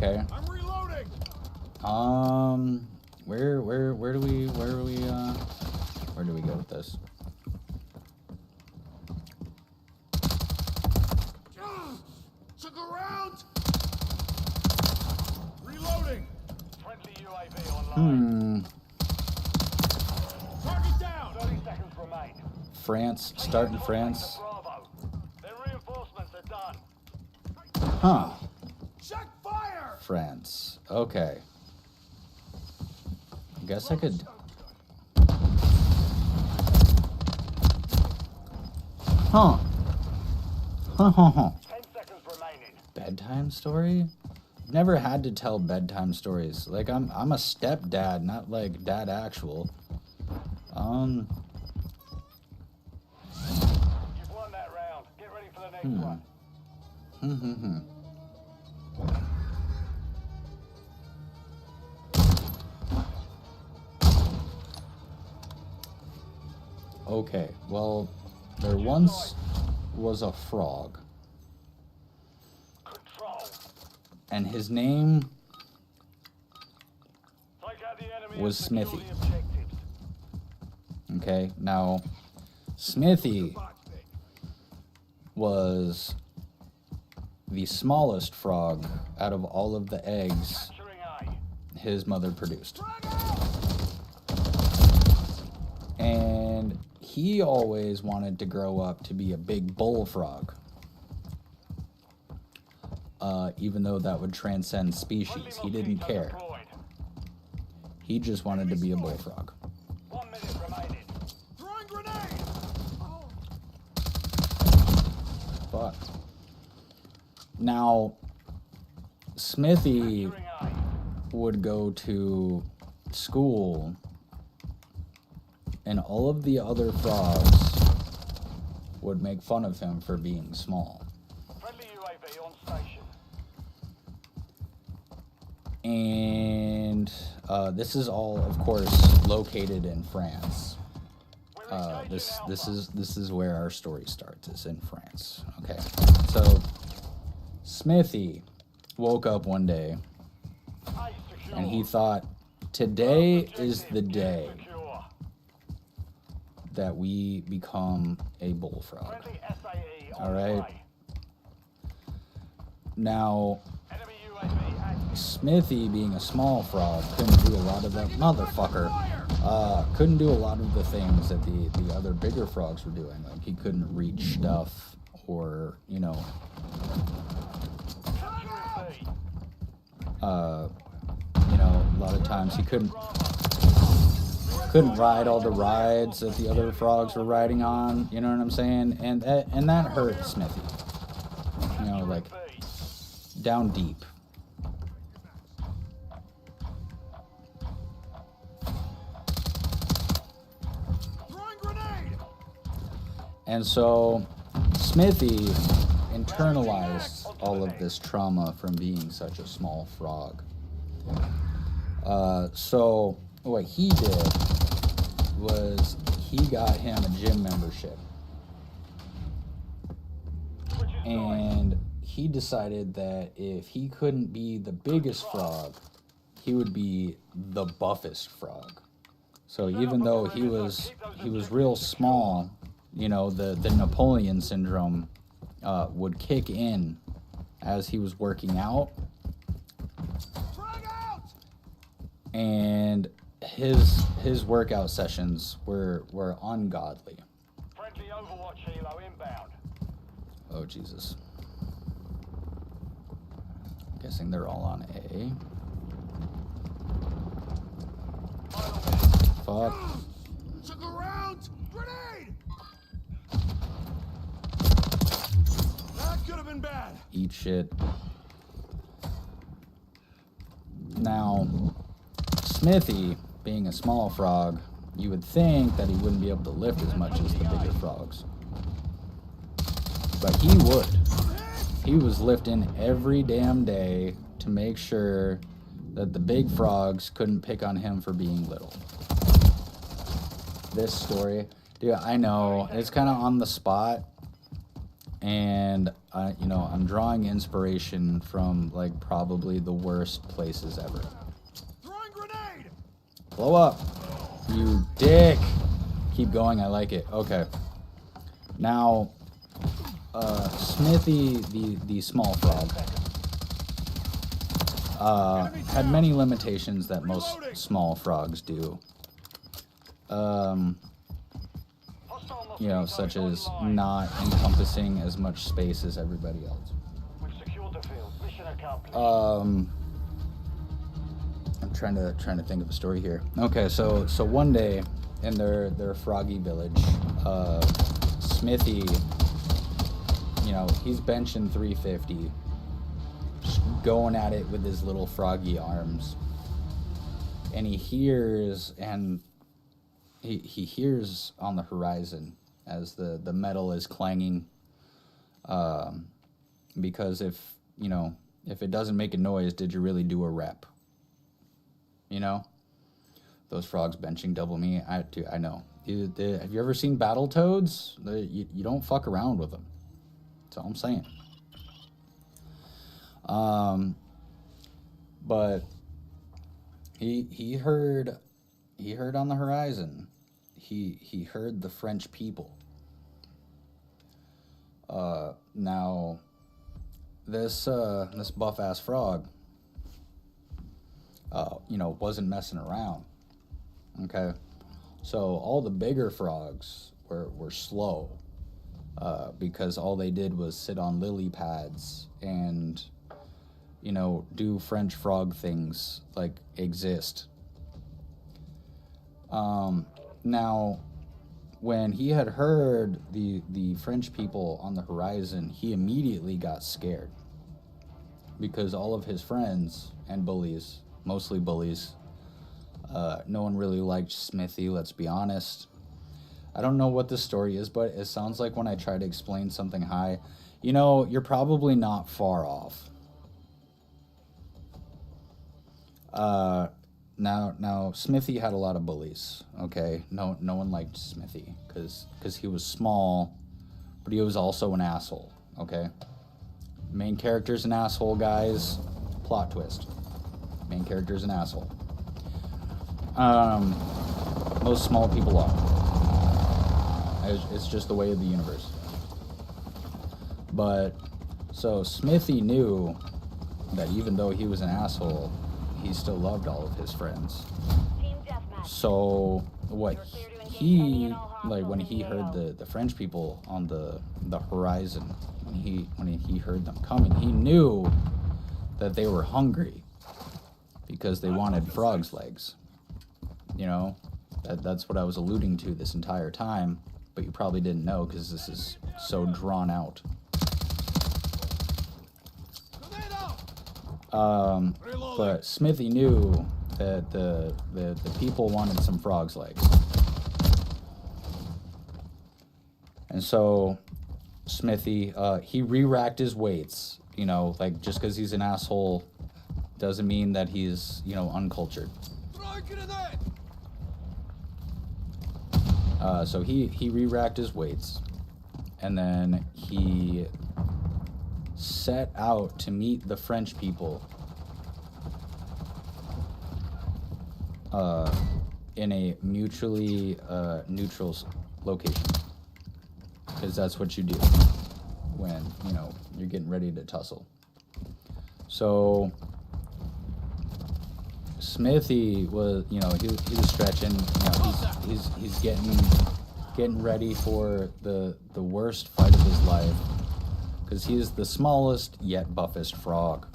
Okay. I'm reloading. Where do we go with this? Took a round. Reloading. Friendly UAV online. Target down. 30 seconds remain. France, start in France. Bravo. Their reinforcements are done. Huh. Check fire. France. Okay. I guess I could. Huh. 10 seconds remaining. Bedtime story? Never had to tell bedtime stories. Like I'm a stepdad, not like dad actual. You've won that round. Get ready for the next one. Okay, well, there once was a frog, Control. and his name Take out the enemy was and secure Smithy. the objectives. Okay, now, Smithy was the smallest frog out of all of the eggs Capturing A. his mother produced. And he always wanted to grow up to be a big bullfrog. Even though that would transcend species. He didn't care. Deployed. He just wanted to be a bullfrog. 1 minute remaining. Throwing grenade. Fuck. Now, Smithy Capturing A. would go to school, and all of the other frogs would make fun of him for being small. Friendly UAV on station. And this is all, of course, located in France. This is where our story starts. Is in France. Okay, so Smithy woke up one day A secure. and he thought, today is the day Secure. that we become a bullfrog. Friendly SAE on All right. play. Now, Enemy UAV active. Smithy, being a small frog, couldn't do a lot of the couldn't do a lot of the things that the other bigger frogs were doing. Like he couldn't reach stuff, or Capturing B. a lot of times he couldn't ride all the rides that the other frogs were riding on. You know what I'm saying? And that hurt Smithy. Like B. down deep. Throwing grenade. And so Smithy internalized all of this trauma from being such a small frog. So what he did was he got him a gym membership. And he decided that if he couldn't be the biggest frog, he would be the buffest frog. So even though he was real small, the Napoleon syndrome would kick in as he was working out, Frag out. and his workout sessions were ungodly. Friendly Overwatch helo inbound. Oh Jesus. Guessing they're all on A. Fuck. Took a round. Grenade. That could have been bad. Eat shit. Now, Smithy, being a small frog, you would think that he wouldn't be able to lift as much as the bigger frogs. But he would. He was lifting every damn day to make sure that the big frogs couldn't pick on him for being little. This story, dude, I know, it's kind of on the spot, And I'm drawing inspiration from like probably the worst places ever. Throwing grenade! Blow up, you dick. Keep going, I like it. Okay. Now, Smithy, the small frog, had many limitations that most small frogs do. Such as not encompassing as much space as everybody else. We've secured the field. Mission accomplished. I'm trying to think of a story here. Okay, so one day in their froggy village, Smithy, he's benching 350, just going at it with his little froggy arms, and he hears on the horizon as the metal is clanging, because if it doesn't make a noise, did you really do a rep? Those frogs benching double me. I know. Have you ever seen battle toads? You don't fuck around with them. That's all I'm saying. But he heard on the horizon. He heard the French people. Now this buff ass frog, wasn't messing around. Okay, so all the bigger frogs were slow, because all they did was sit on lily pads and do French frog things like exist. Now, when he had heard the French people on the horizon, he immediately got scared, because all of his friends and bullies, mostly bullies, no one really liked Smithy, let's be honest. I don't know what the story is, but it sounds like when I try to explain something high, you're probably not far off. Now Smithy had a lot of bullies, okay? No one liked Smithy, because he was small, but he was also an asshole, okay? Main character's an asshole, guys. Plot twist. Main character's an asshole. Most small people are. It's just the way of the universe. But, so Smithy knew that even though he was an asshole, he still loved all of his friends. So, what when he heard the French people on the horizon, when he heard them coming, he knew that they were hungry, because they wanted frog's legs. That's what I was alluding to this entire time, but you probably didn't know because this is so drawn out. But Smithy knew that the people wanted some frog's legs. And so Smithy, he re-racked his weights, just because he's an asshole doesn't mean that he's, uncultured. So he re-racked his weights, and then he set out to meet the French people in a mutually neutral location, because that's what you do when you're getting ready to tussle. So Smithy was, he was stretching. He's getting ready for the worst fight of his life, because he is the smallest yet buffest frog.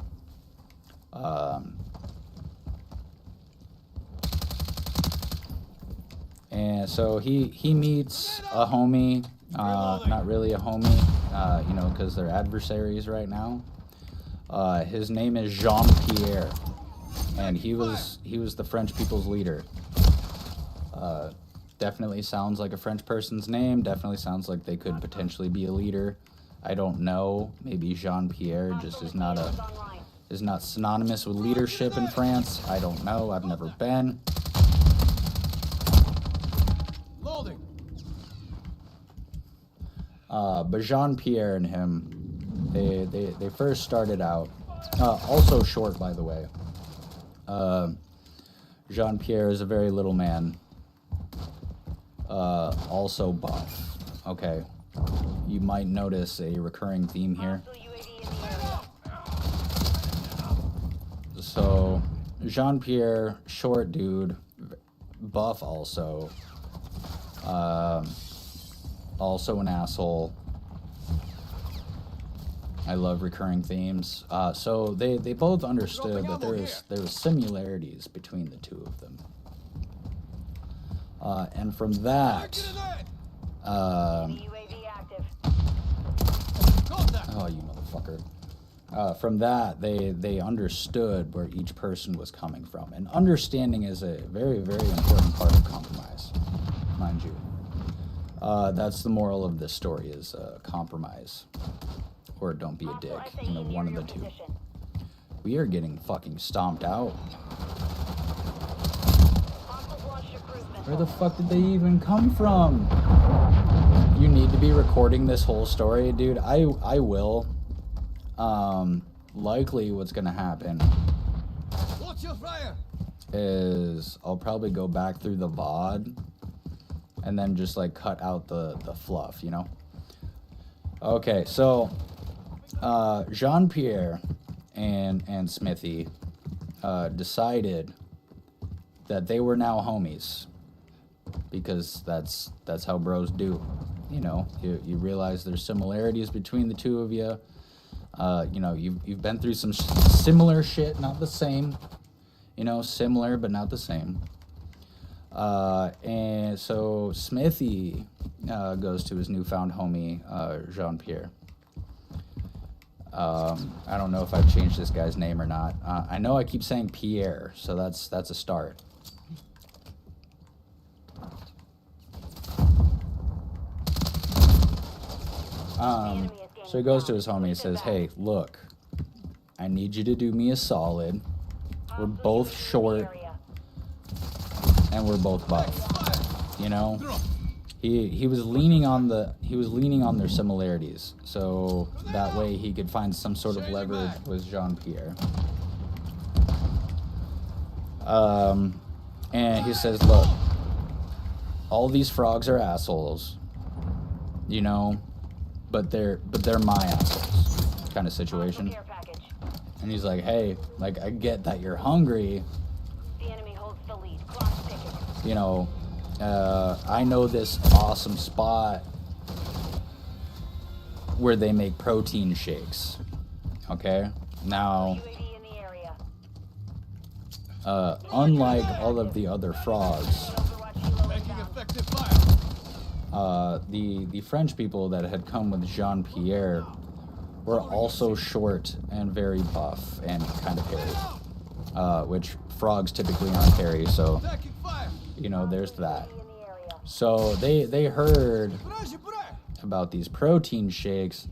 And so he meets a homie, not really a homie, because they're adversaries right now. His name is Pierre, and he was the French people's leader. Definitely sounds like a French person's name. Definitely sounds like they could potentially be a leader. I don't know. Maybe Jean-Pierre just is not synonymous with leadership in France. I don't know. I've never been. Loading. But Jean-Pierre and him, they first started out, also short, by the way. Jean-Pierre is a very little man, also buff. Okay, you might notice a recurring theme here. So, Jean-Pierre, short dude, buff also. Also an asshole. I love recurring themes. So they both understood that there was similarities between the two of them. And from that, oh, you motherfucker. From that, they understood where each person was coming from. And understanding is a very, very important part of compromise, mind you. That's the moral of this story, is compromise. Or don't be a dick. You know, one of the two. We are getting fucking stomped out. Where the fuck did they even come from? You need to be recording this whole story, dude. I will. Likely what's gonna happen is I'll probably go back through the VOD and then just like cut out the fluff, you know? Okay, so Jean-Pierre and Smithy decided that they were now homies, because that's how bros do. You know, you realize there's similarities between the two of you. You know, you've been through some similar shit, not the same. You know, similar but not the same. And so Smithy goes to his newfound homie, Jean-Pierre. I don't know if I've changed this guy's name or not. I know I keep saying Pierre, so that's a start. So he goes to his homie and says, hey, look, I need you to do me a solid. We're both short and we're both buff. You know? He was leaning on their similarities, so that way he could find some sort of leverage with Jean-Pierre. And he says, look, all these frogs are assholes, you know, but they're my assholes, kind of situation. And he's like, hey, like, I get that you're hungry. The enemy holds the lead. Clock ticking. You know, I know this awesome spot where they make protein shakes. Okay? Now, UAV in the area. unlike all of the other frogs, Making effective fire. the French people that had come with Jean-Pierre were also short and very buff and kind of hairy, which frogs typically aren't hairy, so, Attacking fire. you know, there's that. In the area. So they heard Браво, браво. about these protein shakes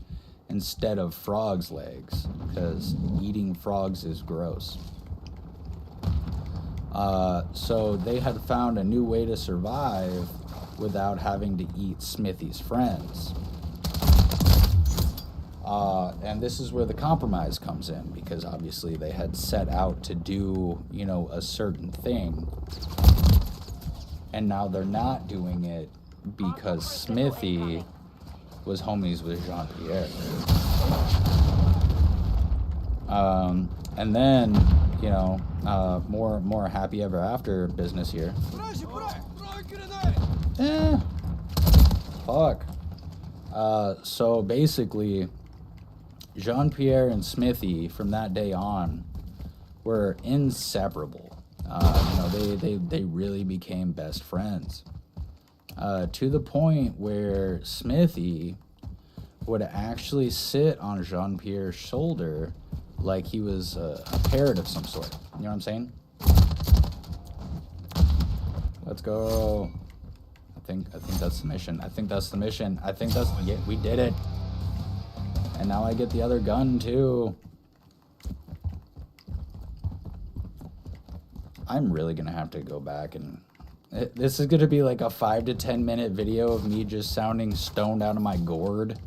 instead of frogs' legs, because eating frogs is gross. So they had found a new way to survive without having to eat Smithy's friends. And this is where the compromise comes in, because obviously they had set out to do, you know, a certain thing. And now they're not doing it because Smithy was homies with Jean-Pierre. And then, you know, more happy ever after business here. Браво, браво. Throw a grenade. Fuck. So basically, Jean-Pierre and Smithy from that day on were inseparable. You know, they really became best friends. To the point where Smithy would actually sit on Jean-Pierre's shoulder like he was a parrot of some sort. You know what I'm saying? Let's go. I think that's the mission. Yeah, we did it. And now I get the other gun too. I'm really gonna have to go back and This is gonna be like a 5 to 10 minute video of me just sounding stoned out of my gourd.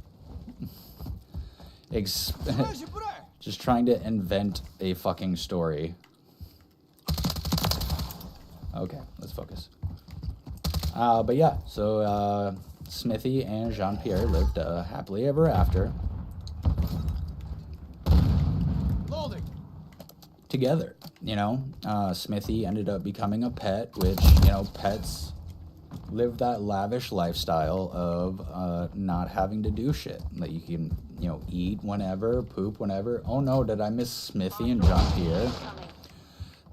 Just trying to invent a fucking story. Okay, let's focus. But yeah, so Smithy and Jean-Pierre lived happily ever after. Loading. Together, you know. Smithy ended up becoming a pet, which, you know, pets live that lavish lifestyle of not having to do shit. That you can, you know, eat whenever, poop whenever. Oh no, did I miss Smithy and Jean-Pierre?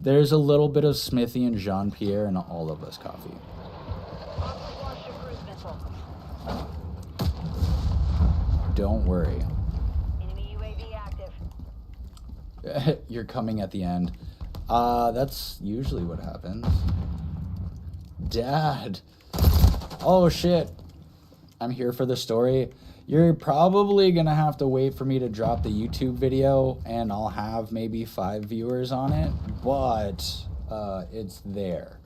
There's a little bit of Smithy and Jean-Pierre in all of us coffee. Don't worry. Enemy UAV active. You're coming at the end. That's usually what happens. Dad. Oh shit. I'm here for the story. You're probably gonna have to wait for me to drop the YouTube video, and I'll have maybe 5 viewers on it, but it's there.